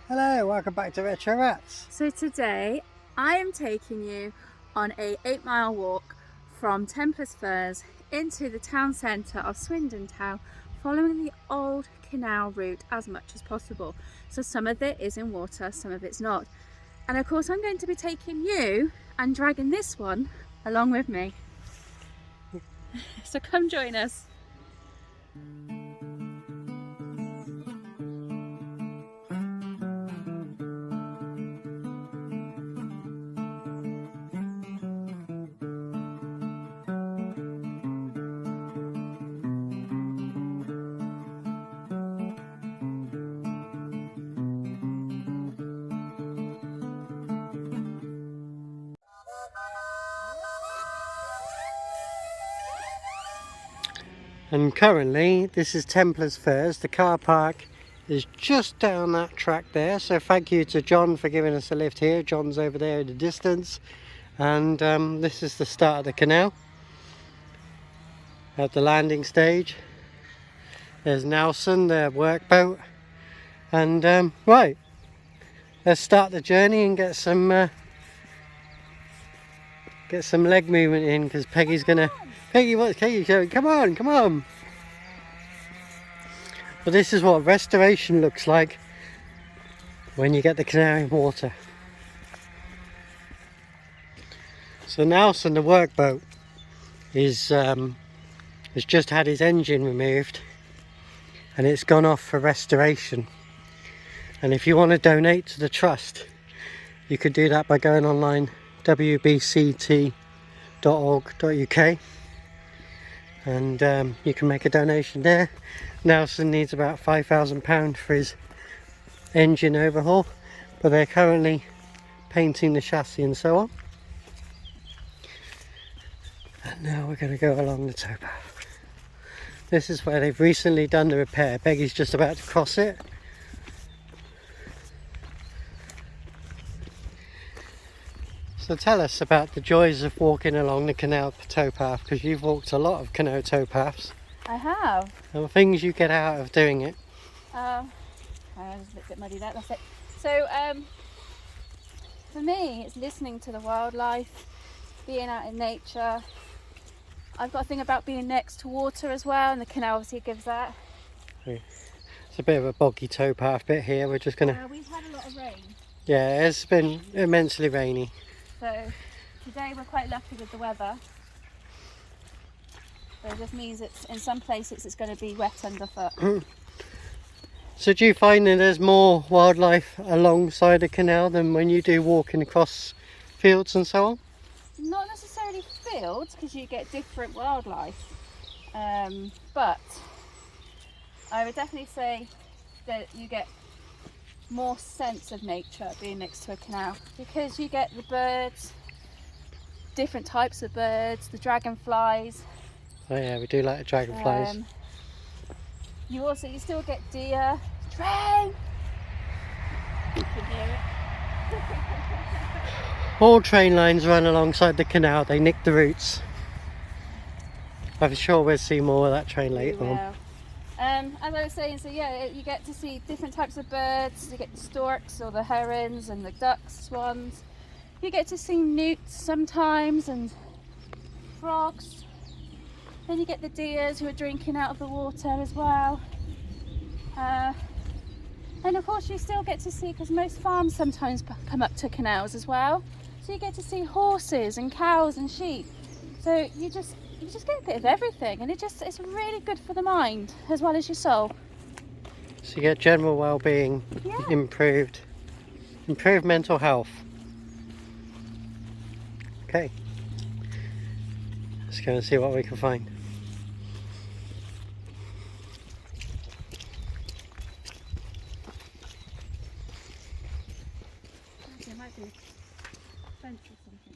Hello, welcome back to Retro Ratz. So today I am taking you on a 8-mile walk from Templar's Firs into the town centre of Swindon Town, following the old canal route as much as possible. So some of it is in water, some of it's not. And of course I'm going to be taking you and dragging this one along with me. So come join us. And currently this is Templar's Firs. The car park is just down that track there, so thank you to John for giving us a lift here. John's over there in the distance, and this is the start of the canal at the landing stage. There's Nelson, the workboat, and right, let's start the journey and get some leg movement in, because Peggy's gonna. What's Peggy showing? Come on! Well, this is what restoration looks like when you get the canal in water. So Nelson, the workboat, has just had his engine removed, and it's gone off for restoration. And if you want to donate to the trust, you could do that by going online, wbct.org.uk, and you can make a donation there. Nelson needs about £5,000 for his engine overhaul, but they're currently painting the chassis and so on. And now we're going to go along the towpath. This is where they've recently done the repair. Peggy's just about to cross it. So tell us about the joys of walking along the canal towpath, because you've walked a lot of canal towpaths. I have. And the things you get out of doing it. I was a bit muddy there, that's it. So for me, it's listening to the wildlife, being out in nature. I've got a thing about being next to water as well, and the canal obviously gives that. It's a bit of a boggy towpath bit here. We're just gonna. We've had a lot of rain. Yeah, it's been immensely rainy. So today we're quite lucky with the weather. So it just means it's in some places it's going to be wet underfoot. So do you find that there's more wildlife alongside the canal than when you do walking across fields and so on? Not necessarily fields, because you get different wildlife, but I would definitely say that you get more sense of nature being next to a canal, because you get the birds, different types of birds, the dragonflies. Oh yeah, we do like the dragonflies. You still get deer. Train! You can hear it. All train lines run alongside the canal. They nick the routes. I'm sure we'll see more of that train later on. As I was saying, so yeah, you get to see different types of birds. You get the storks or the herons and the ducks, swans. You get to see newts sometimes and frogs. Then you get the deers who are drinking out of the water as well. And of course you still get to see, because most farms sometimes come up to canals as well. So you get to see horses and cows and sheep. So you just get a bit of everything, and it's really good for the mind as well as your soul. So you get general well-being, Yeah. improved mental health. Okay, let's go and see what we can find. There might be a fence or something.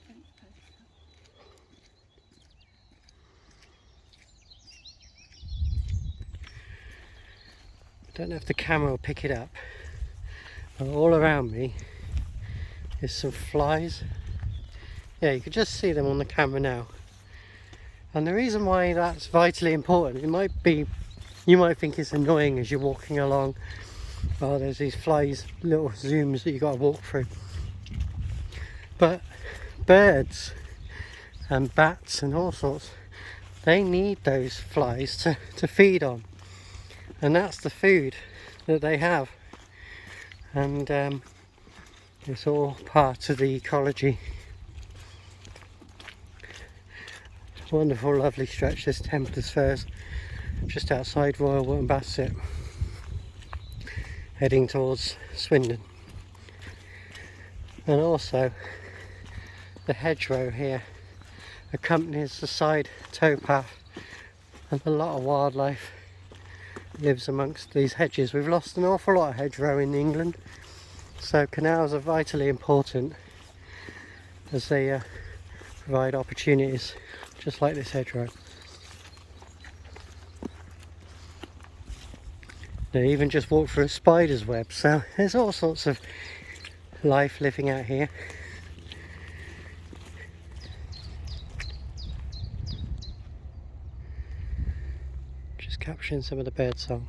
I don't know if the camera will pick it up, but all around me is some flies. Yeah, you can just see them on the camera now. And the reason why that's vitally important, you might think it's annoying as you're walking along Oh, there's these flies, little zooms that you got to walk through. But birds and bats and all sorts, they need those flies to feed on, and that's the food that they have. And it's all part of the ecology. Wonderful, lovely stretch, this Templar's Firs, just outside Royal Wootton Bassett, heading towards Swindon. And also the hedgerow here accompanies the side towpath, and a lot of wildlife lives amongst these hedges. We've lost an awful lot of hedgerow in England, so canals are vitally important as they provide opportunities, just like this hedgerow. They even just walked through a spider's web, so there's all sorts of life living out here. Just capturing some of the bird song.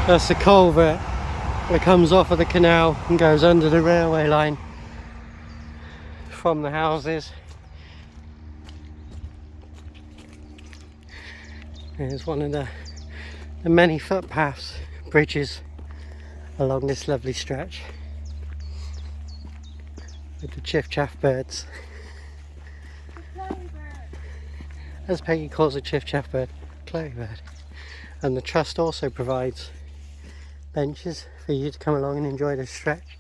That's the culvert that comes off of the canal and goes under the railway line from the houses. There's one of the many footpaths, bridges along this lovely stretch with the chiff-chaff birds. As Peggy calls a chiff-chaff bird, Chloe bird. And the trust also provides benches for you to come along and enjoy this stretch.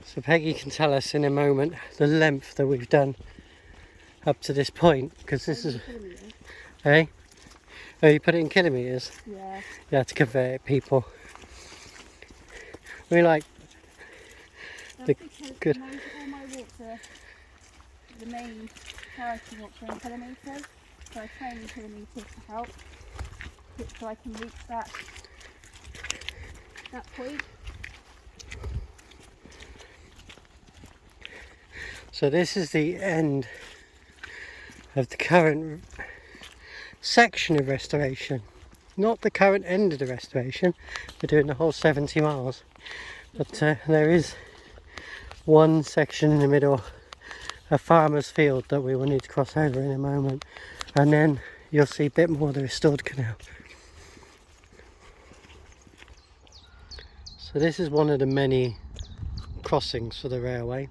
So Peggy can tell us in a moment the length that we've done up to this point, because this is... Eh? Oh, you put it in kilometres? Yeah. You have to convert it, people. We like That's the because good... all my walks are the main charity walks are in kilometres, so I train in kilometres to help, so I can reach that point. So this is the end of the current section of restoration. Not the current end of the restoration, we're doing the whole 70 miles. But there is one section in the middle, a farmer's field, that we will need to cross over in a moment. And then you'll see a bit more of the restored canal. So this is one of the many crossings for the railway.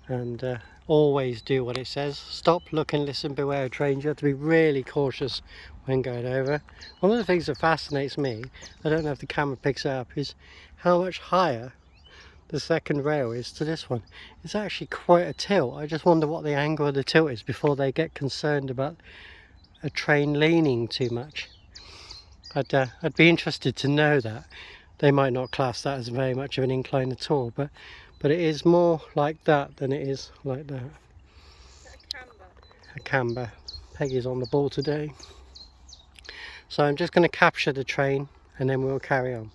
And always do what it says. Stop, look and listen, beware of trains. You have to be really cautious when going over. One of the things that fascinates me, I don't know if the camera picks it up, is how much higher the second rail is to this one. It's actually quite a tilt. I just wonder what the angle of the tilt is before they get concerned about a train leaning too much. I'd be interested to know that. They might not class that as very much of an incline at all, but it is more like that than it is like that. A camber. Peggy's on the ball today. So I'm just going to capture the train and then we'll carry on.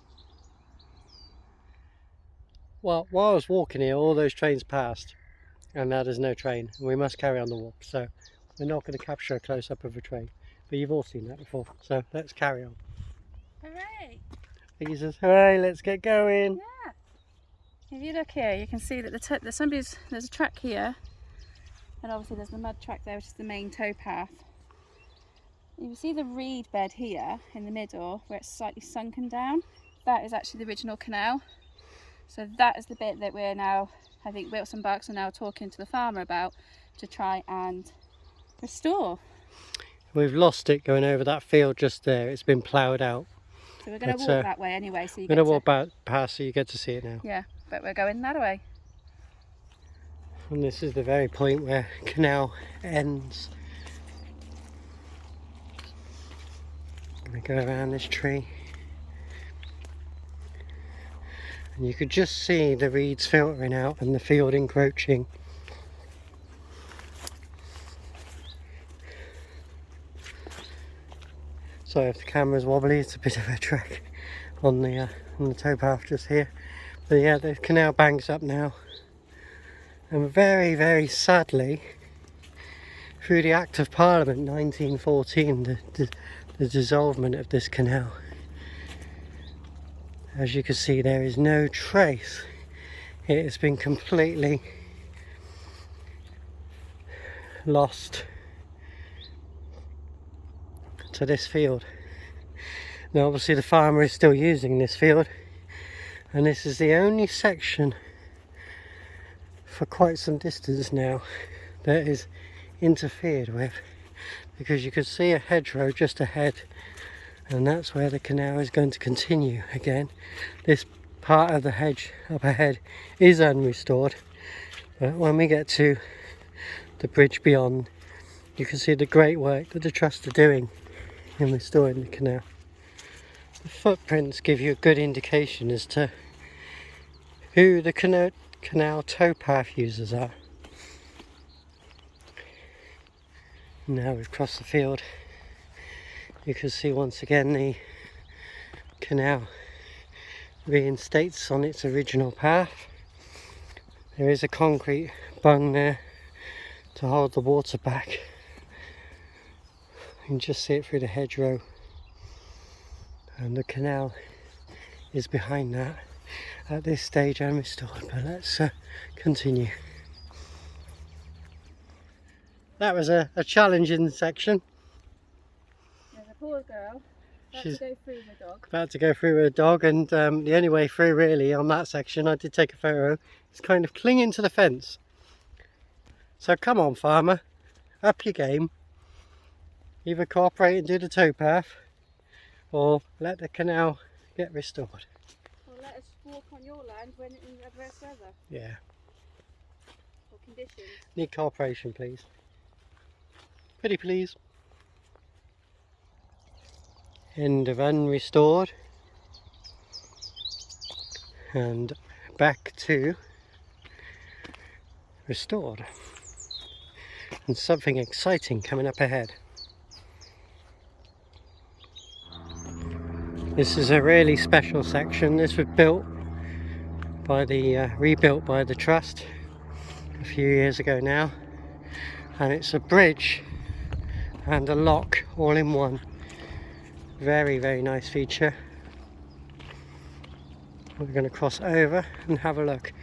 Well, while I was walking here, all those trains passed and now there's no train. We must carry on the walk, so we're not going to capture a close-up of a train. But you've all seen that before, so let's carry on. Hooray! Jesus, hooray, let's get going. Yeah. If you look here, you can see that there's a track here, and obviously there's the mud track there, which is the main towpath. You can see the reed bed here in the middle, where it's slightly sunken down. That is actually the original canal. So that is the bit that we're now, I think Wilts and Berks are now talking to the farmer about to try and restore. We've lost it going over that field just there. It's been ploughed out. So we're going to walk that way anyway. So we're going to walk back past so you get to see it now. Yeah, but we're going that way. And this is the very point where Canal ends. I'm going to go around this tree. And you could just see the reeds filtering out and the field encroaching. So if the camera's wobbly, it's a bit of a trek on the towpath just here. But yeah, the canal banks up now. And very, very sadly, through the Act of Parliament 1914, the dissolvement of this canal, as you can see, there is no trace. It has been completely lost to this field. Now obviously the farmer is still using this field, and this is the only section for quite some distance now that is interfered with, because you can see a hedgerow just ahead, and that's where the canal is going to continue again. This part of the hedge up ahead is unrestored, but when we get to the bridge beyond, you can see the great work that the Trust are doing in restoring the canal. The footprints give you a good indication as to who the canal towpath users are. Now we've crossed the field, you can see once again the canal reinstates on its original path. There is a concrete bung there to hold the water back. You can just see it through the hedgerow, and the canal is behind that at this stage unrestored. But let's continue. That was a challenging section. There's a poor girl She's to go through with a dog. About to go through with a dog, and the only way through really on that section, I did take a photo, is kind of clinging to the fence. So come on farmer, up your game. Either cooperate and do the towpath, or let the canal get restored. Or let us walk on your land when in adverse weather. Yeah. Or conditions. Need cooperation, please. Pretty please. End of unrestored. And back to restored. And something exciting coming up ahead. This is a really special section. This was built by rebuilt by the Trust a few years ago now, and it's a bridge and a lock all in one. Very, very nice feature. We're going to cross over and have a look.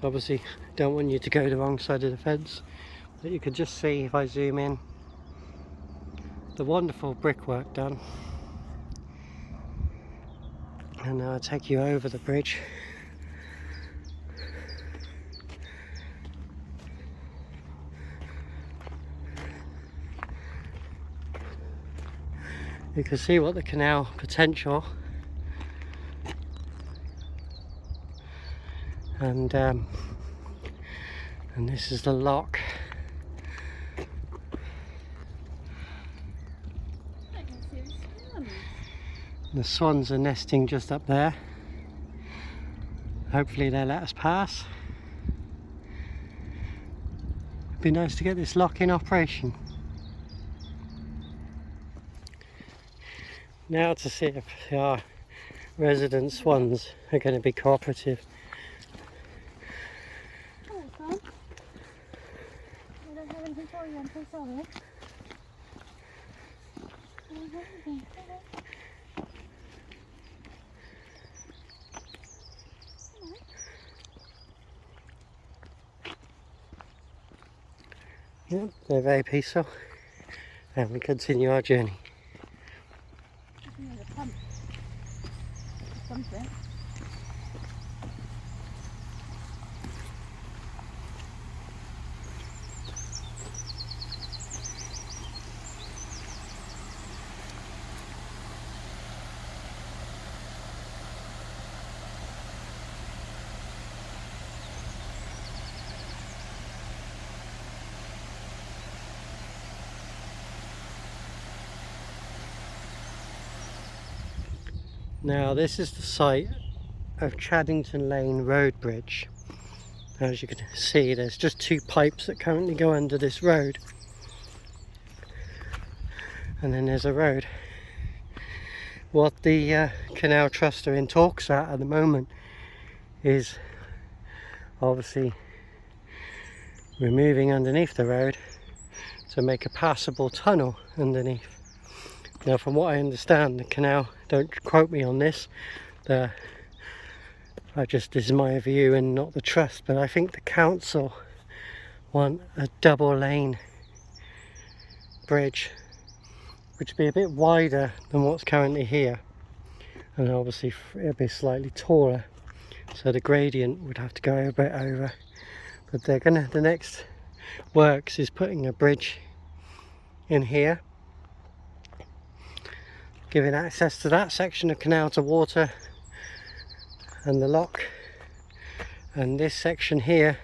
So obviously don't want you to go the wrong side of the fence, but you can just see, if I zoom in, the wonderful brickwork done. And now I'll take you over the bridge. You can see what the canal potential, and this is the lock. I can see the swans. The swans are nesting just up there. Hopefully they'll let us pass. It'd be nice to get this lock in operation. Now to see if our resident swans are going to be cooperative. Oh, son. I don't have anything for you, I'm so sorry. I don't have anything. Yeah, they're very peaceful, and we continue our journey. There's a pump. Something. Now this is the site of Chaddington Lane Road Bridge. As you can see, there's just 2 pipes that currently go under this road, and then there's a road. What the Canal Trust are in talks at the moment is obviously removing underneath the road to make a passable tunnel underneath. Now from what I understand, the canal, don't quote me on this, this is my view and not the trust, but I think the council want a double lane bridge which would be a bit wider than what's currently here, and obviously it'll be slightly taller, so the gradient would have to go a bit over. But the next works is putting a bridge in here, giving access to that section of canal to water and the lock, and this section here,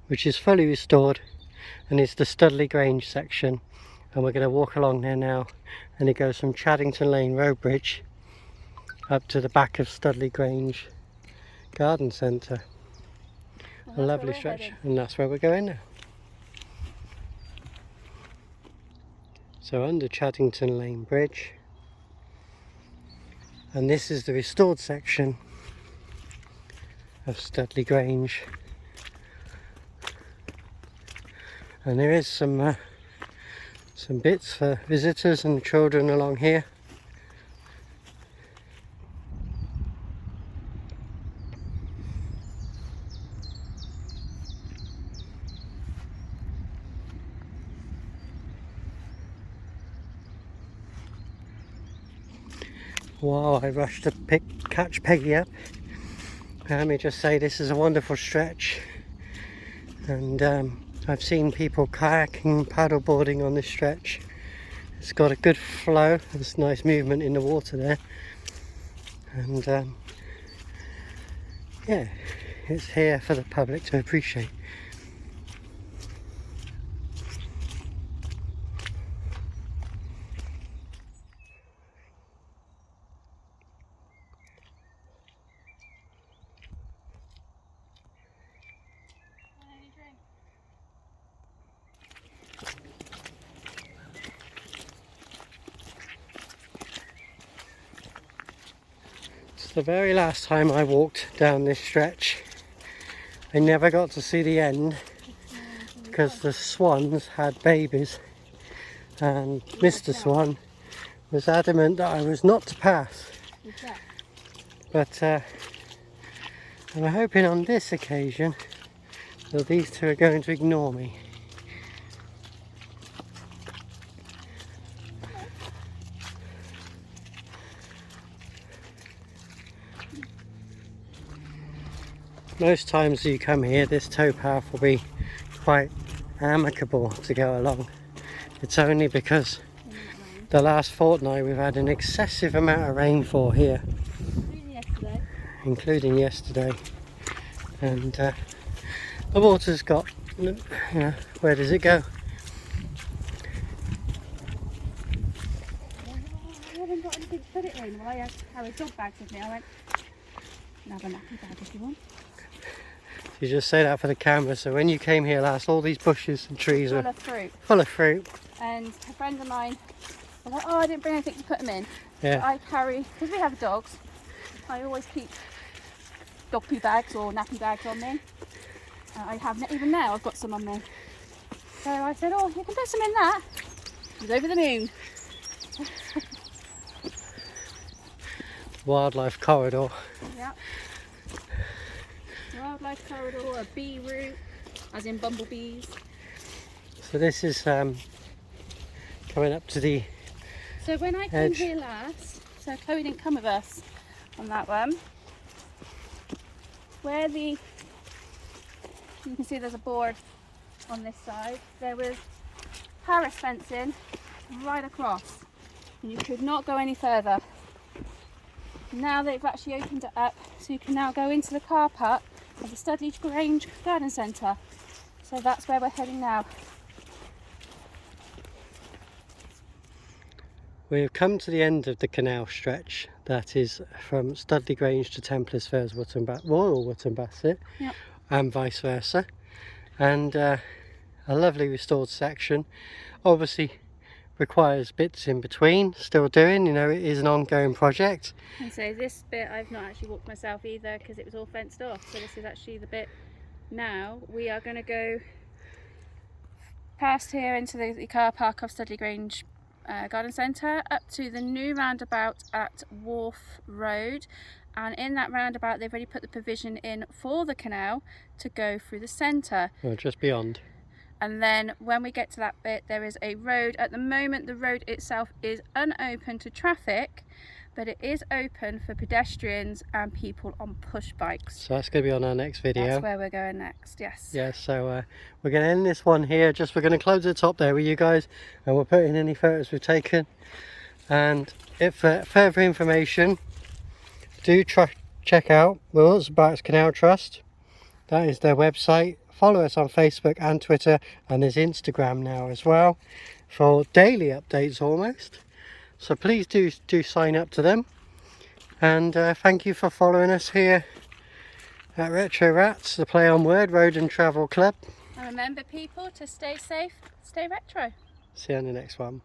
which is fully restored, and it's the Studley Grange section, and we're going to walk along there now, and it goes from Chaddington Lane Road Bridge up to the back of Studley Grange Garden Centre. A lovely stretch, and that's where we're going now. So under Chaddington Lane Bridge, and this is the restored section of Studley Grange, and there is some bits for visitors and children along here. While I rush to catch Peggy up, let me just say this is a wonderful stretch, and I've seen people kayaking and paddleboarding on this stretch. It's got a good flow, there's nice movement in the water there, and yeah, it's here for the public to appreciate. The very last time I walked down this stretch, I never got to see the end because the swans had babies, and Mr. Swan was adamant that I was not to pass. But I'm hoping on this occasion that these two are going to ignore me. Most times you come here, this towpath will be quite amicable to go along. It's only because the last fortnight we've had an excessive amount of rainfall here, including yesterday, and the water's got, you know, where does it go? I haven't got anything to put it in. Well, I had carried dog bags with me. I went, have a nappy bag if you want. You just say that for the camera, so when you came here last, all these bushes and trees were full of fruit. And a friend of mine was like, oh, I didn't bring anything to put them in. yeah. But I carry, because we have dogs, I always keep dog poo bags or nappy bags on me. I have, even now I've got some on me. So I said, oh, you can put some in that. He was over the moon. Wildlife corridor. Yeah. Wildlife corridor, a bee route, as in bumblebees. So this is coming up to the So when I came edge. here last, so Chloe didn't come with us on that one, where you can see there's a board on this side, there was Paris fencing right across and you could not go any further. Now they've actually opened it up so you can now go into the car park of the Studley Grange Garden Centre. So that's where we're heading now. We've come to the end of the canal stretch that is from Studley Grange to Templar's Firs, Royal Wootton Bassett, Yep. and vice versa. And a lovely restored section. Obviously requires bits in between, still doing, you know, it is an ongoing project. And so this bit I've not actually walked myself either because it was all fenced off. So this is actually the bit now. We are going to go past here into the car park of Studley Grange Garden Centre up to the new roundabout at Wharf Road, and in that roundabout they've already put the provision in for the canal to go through the centre. Well, just beyond. And then when we get to that bit there is a road. At the moment the road itself is unopened to traffic, but it is open for pedestrians and people on push bikes. So that's going to be on our next video. That's where we're going next, yes. Yeah, so we're going to end this one here. We're going to close the top there with you guys, and we'll put in any photos we've taken. And if further information, do check out Wilts and Berks Canal Trust. That is their website. Follow us on Facebook and Twitter, and there's Instagram now as well for daily updates almost. So please do sign up to them. And thank you for following us here at Retro Ratz, the play on word road and travel club. And remember people to stay safe, stay retro. See you on the next one.